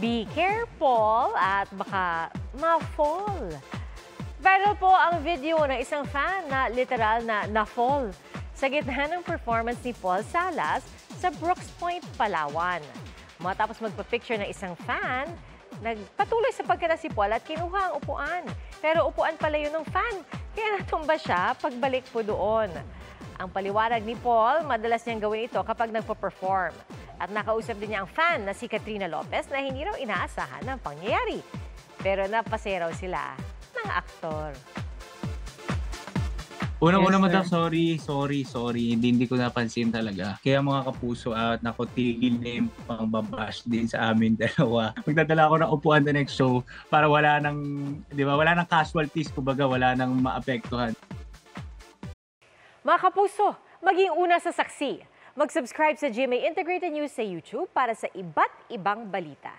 Be careful at baka ma-fall. Viral po ang video ng isang fan na literal na na-fall sa gitna ng performance ni Paul Salas sa Brooks Point, Palawan. Matapos magpa-picture ng isang fan, nagpatuloy sa pagkita si Paul at kinuha ang upuan. Pero upuan pala yun ng fan, kaya natumba siya pagbalik po doon. Ang paliwanag ni Paul, madalas niyang gawin ito kapag nagpo-perform. At nakausap din niya ang fan na si Katrina Lopez na hindi raw inaasahan ng pangyayari. Pero napasaya raw sila ng aktor. Unang-una madam, sorry. Hindi ko napansin talaga. Kaya mga kapuso at nakutigil na yung pangbabash din sa amin dalawa. Magdadala ako ng upuan the next show para wala nang, di ba, wala nang casualties, kumbaga wala nang maapektuhan. Mga kapuso, maging una sa saksi. Mag-subscribe sa GMA Integrated News sa YouTube para sa iba't ibang balita.